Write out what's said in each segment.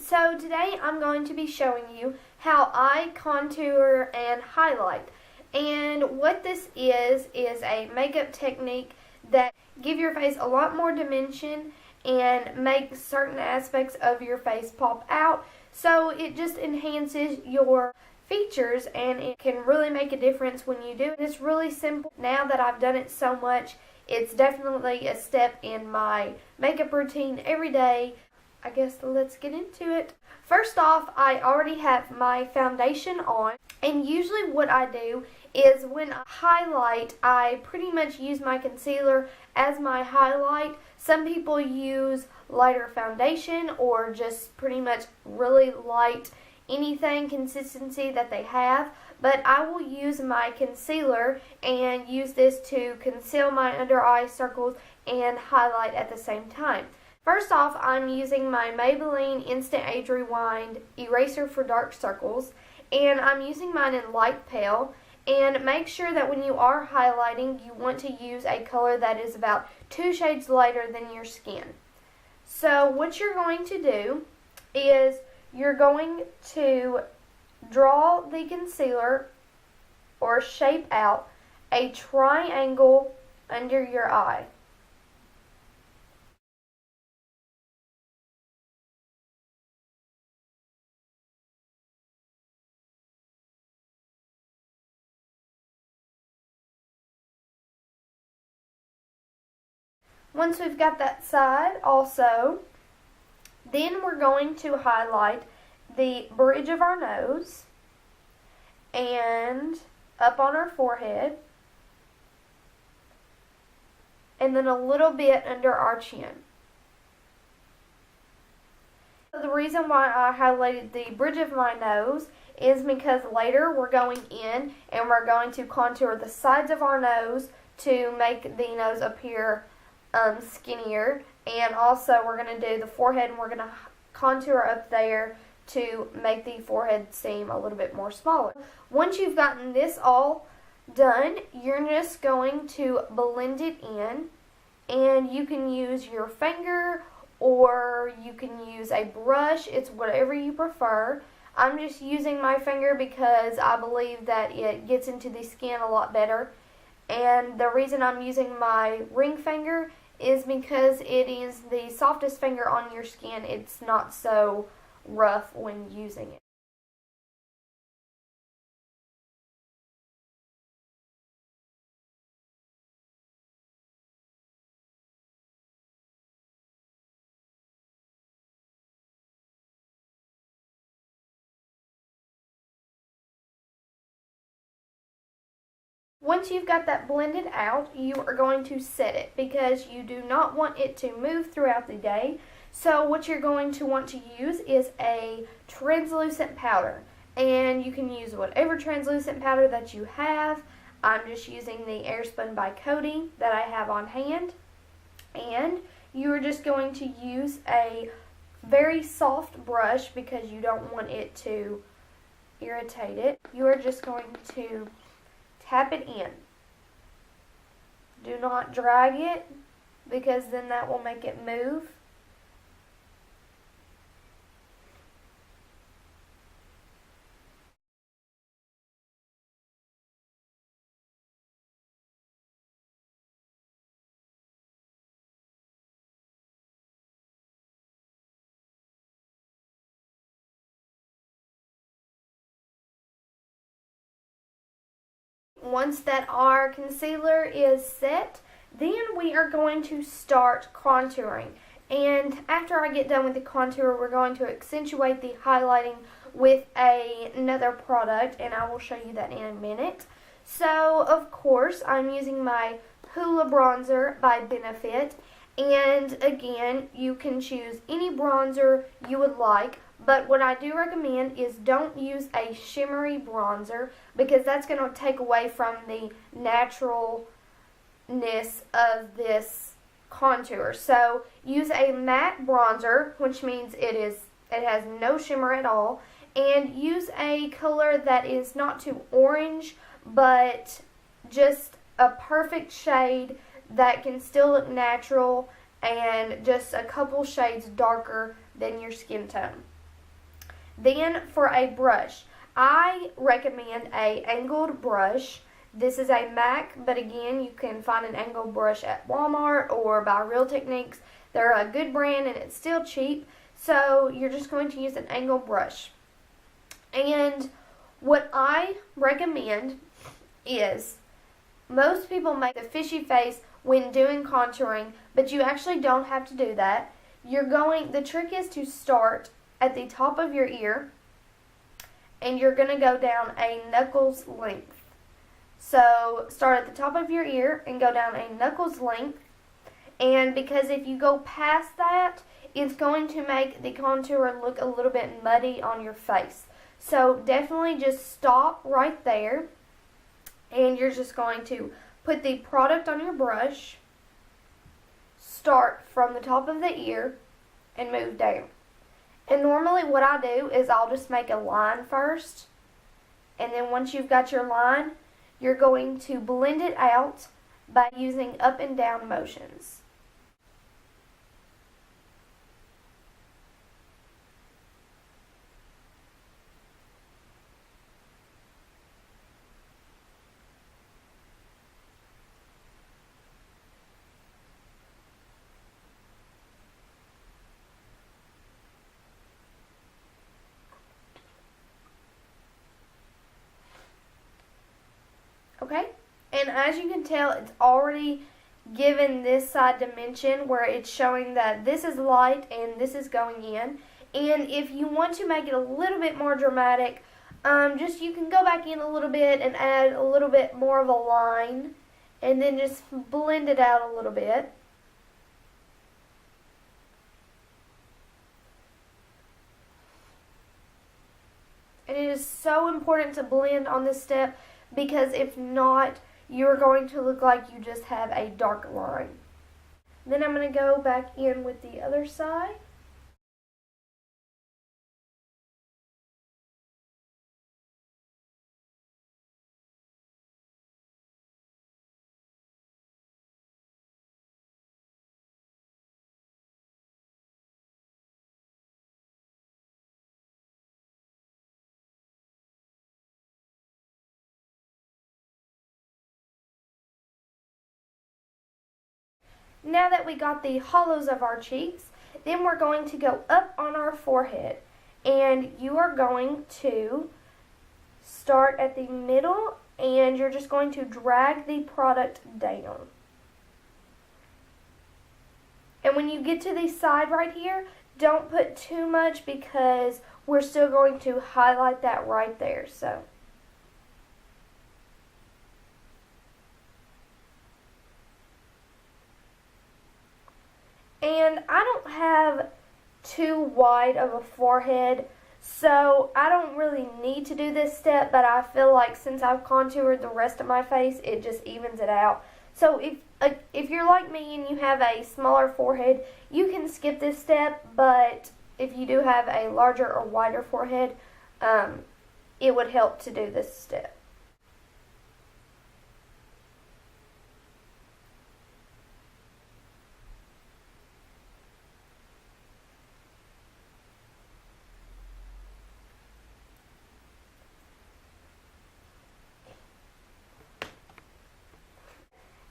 So today I'm going to be showing you how I contour and highlight. And what this is a makeup technique that give your face a lot more dimension and make certain aspects of your face pop out. So it just enhances your features and it can really make a difference when you do it. It's really simple. Now that I've done it so much, it's definitely a step in my makeup routine every day. I guess let's get into it. First off, I already have my foundation on, and usually what I do is when I highlight, I pretty much use my concealer as my highlight. Some people use lighter foundation or just pretty much really light anything consistency that they have, but I will use my concealer and use this to conceal my under eye circles and highlight at the same time. First off, I'm using my Maybelline Instant Age Rewind Eraser for Dark Circles, and I'm using mine in light pale. And make sure that when you are highlighting, you want to use a color that is about 2 shades lighter than your skin. So what you're going to do is you're going to draw the concealer or shape out a triangle under your eye. Once we've got that side also, then we're going to highlight the bridge of our nose and up on our forehead and then a little bit under our chin. The reason why I highlighted the bridge of my nose is because later we're going in and we're going to contour the sides of our nose to make the nose appear skinnier, and also we're going to do the forehead and we're going to contour up there to make the forehead seem a little bit more smaller. Once you've gotten this all done, you're just going to blend it in, and you can use your finger or you can use a brush. It's whatever you prefer. I'm just using my finger because I believe that it gets into the skin a lot better, and the reason I'm using my ring finger is because it is the softest finger on your skin. It's not so rough when using it. Once you've got that blended out, you are going to set it because you do not want it to move throughout the day. So what you're going to want to use is a translucent powder, and you can use whatever translucent powder that you have. I'm just using the Airspun by Coty that I have on hand, and you are just going to use a very soft brush because you don't want it to irritate it. You are just going to tap it in. Do not drag it because then that will make it move. Once that our concealer is set, then we are going to start contouring. And after I get done with the contour, we're going to accentuate the highlighting with another product, and I will show you that in a minute. So, of course, I'm using my Hoola bronzer by Benefit. And again, you can choose any bronzer you would like. But what I do recommend is don't use a shimmery bronzer because that's going to take away from the naturalness of this contour. So use a matte bronzer, which means it has no shimmer at all, and use a color that is not too orange but just a perfect shade that can still look natural and just a couple shades darker than your skin tone. Then for a brush, I recommend a angled brush. This is a MAC, but again, you can find an angled brush at Walmart or by Real Techniques. They're a good brand and it's still cheap. So you're just going to use an angled brush. And what I recommend is, most people make a fishy face when doing contouring, but you actually don't have to do that. The trick is to start at the top of your ear, and you're going to go down a knuckles length. So start at the top of your ear and go down a knuckles length. And because if you go past that, it's going to make the contour look a little bit muddy on your face. So definitely just stop right there. And you're just going to put the product on your brush, start from the top of the ear, and move down. And normally what I do is I'll just make a line first. And then once you've got your line, you're going to blend it out by using up and down motions. Okay, and as you can tell, it's already given this side dimension where it's showing that this is light and this is going in. And if you want to make it a little bit more dramatic, you can go back in a little bit and add a little bit more of a line and then just blend it out a little bit. And it is so important to blend on this step, because if not, you're going to look like you just have a dark line. Then I'm going to go back in with the other side. Now that we got the hollows of our cheeks, then we're going to go up on our forehead. And you are going to start at the middle, and you're just going to drag the product down. And when you get to the side right here, don't put too much, because we're still going to highlight that right there. And I don't have too wide of a forehead, so I don't really need to do this step, but I feel like since I've contoured the rest of my face, it just evens it out. So if you're like me and you have a smaller forehead, you can skip this step, but if you do have a larger or wider forehead, it would help to do this step.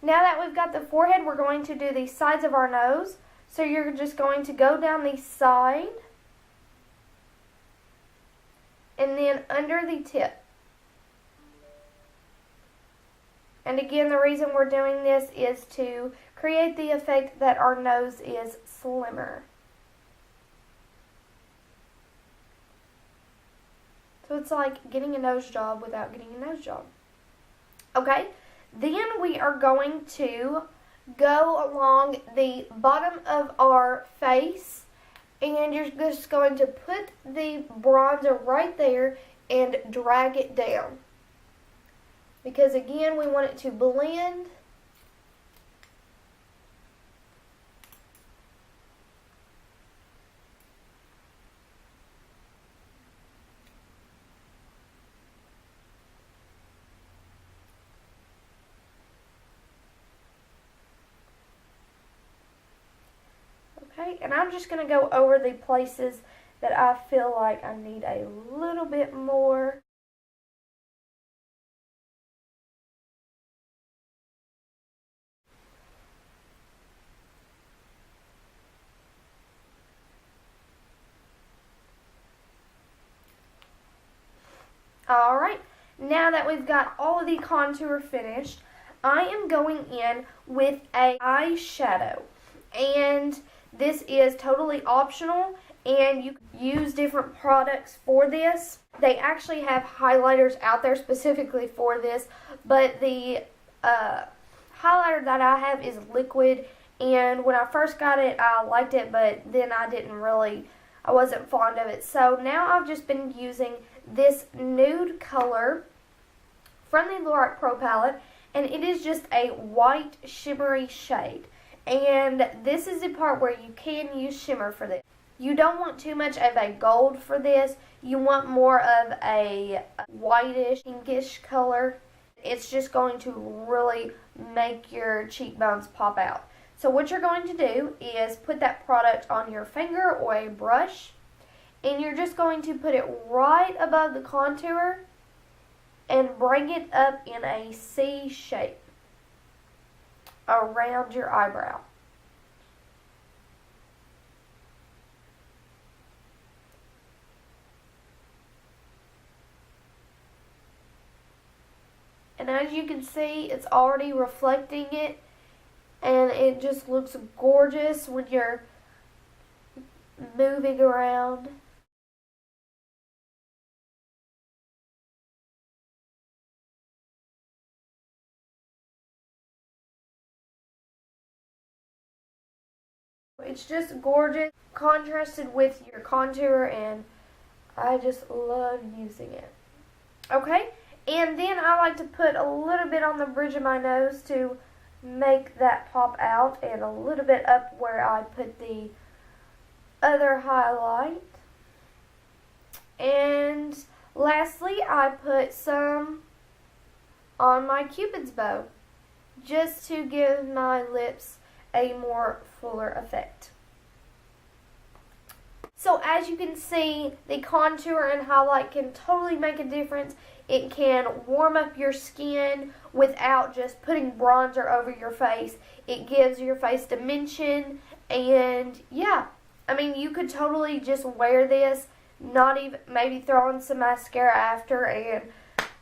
Now that we've got the forehead, we're going to do the sides of our nose. So you're just going to go down the side and then under the tip. And again, the reason we're doing this is to create the effect that our nose is slimmer. So it's like getting a nose job without getting a nose job. Okay, then we are going to go along the bottom of our face, and you're just going to put the bronzer right there and drag it down. Because again, we want it to blend. Okay, and I'm just going to go over the places that I feel like I need a little bit more. Alright, now that we've got all of the contour finished, I am going in with a eyeshadow. And this is totally optional, and you can use different products for this. They actually have highlighters out there specifically for this, but the highlighter that I have is liquid, and when I first got it, I liked it, but then I wasn't fond of it. So now I've just been using this nude color from the Lorac Pro palette, and it is just a white shimmery shade. And this is the part where you can use shimmer for this. You don't want too much of a gold for this. You want more of a whitish, pinkish color. It's just going to really make your cheekbones pop out. So what you're going to do is put that product on your finger or a brush, and you're just going to put it right above the contour and bring it up in a C shape around your eyebrow. And as you can see, it's already reflecting it, and it just looks gorgeous when you're moving around. It's just gorgeous, contrasted with your contour, and I just love using it. Okay, and then I like to put a little bit on the bridge of my nose to make that pop out, and a little bit up where I put the other highlight. And lastly, I put some on my Cupid's bow, just to give my lips a more fuller effect. So as you can see, the contour and highlight can totally make a difference. It can warm up your skin without just putting bronzer over your face. It gives your face dimension, and yeah, I mean, you could totally just wear this, not even, maybe throw on some mascara after, and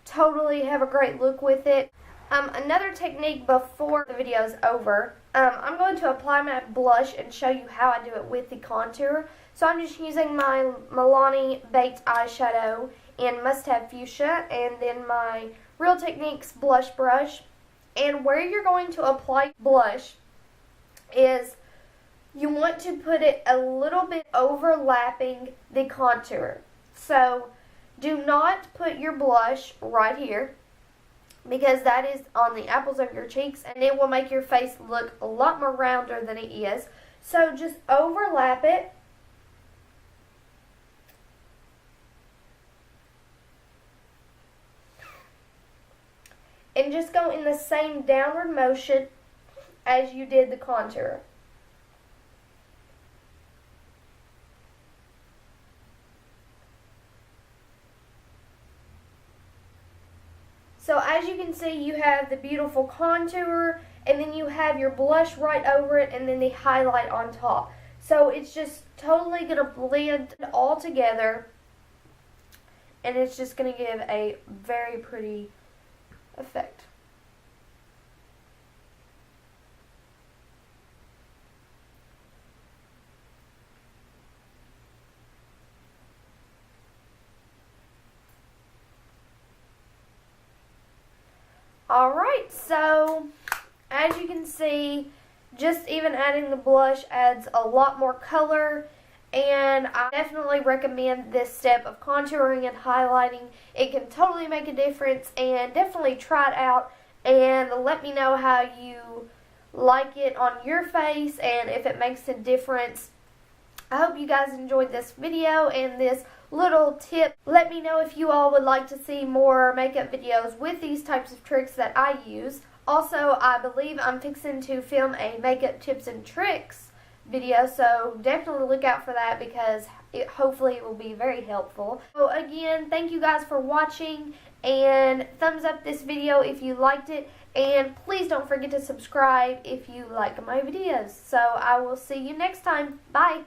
totally have a great look with it. Another technique before the video is over, I'm going to apply my blush and show you how I do it with the contour. So I'm just using my Milani Baked eyeshadow in Must Have Fuchsia, and then my Real Techniques blush brush. And where you're going to apply blush is you want to put it a little bit overlapping the contour. So do not put your blush right here, because that is on the apples of your cheeks, and it will make your face look a lot more rounder than it is. So just overlap it. And just go in the same downward motion as you did the contour. So as you can see, you have the beautiful contour, and then you have your blush right over it, and then the highlight on top. So it's just totally going to blend all together, and it's just going to give a very pretty effect. Alright, so as you can see, just even adding the blush adds a lot more color, and I definitely recommend this step of contouring and highlighting. It can totally make a difference, and definitely try it out and let me know how you like it on your face and if it makes a difference. I hope you guys enjoyed this video and this little tip. Let me know if you all would like to see more makeup videos with these types of tricks that I use. Also, I believe I'm fixing to film a makeup tips and tricks video, so definitely look out for that, because hopefully it will be very helpful. So again, thank you guys for watching, and thumbs up this video if you liked it, and please don't forget to subscribe if you like my videos. So I will see you next time. Bye!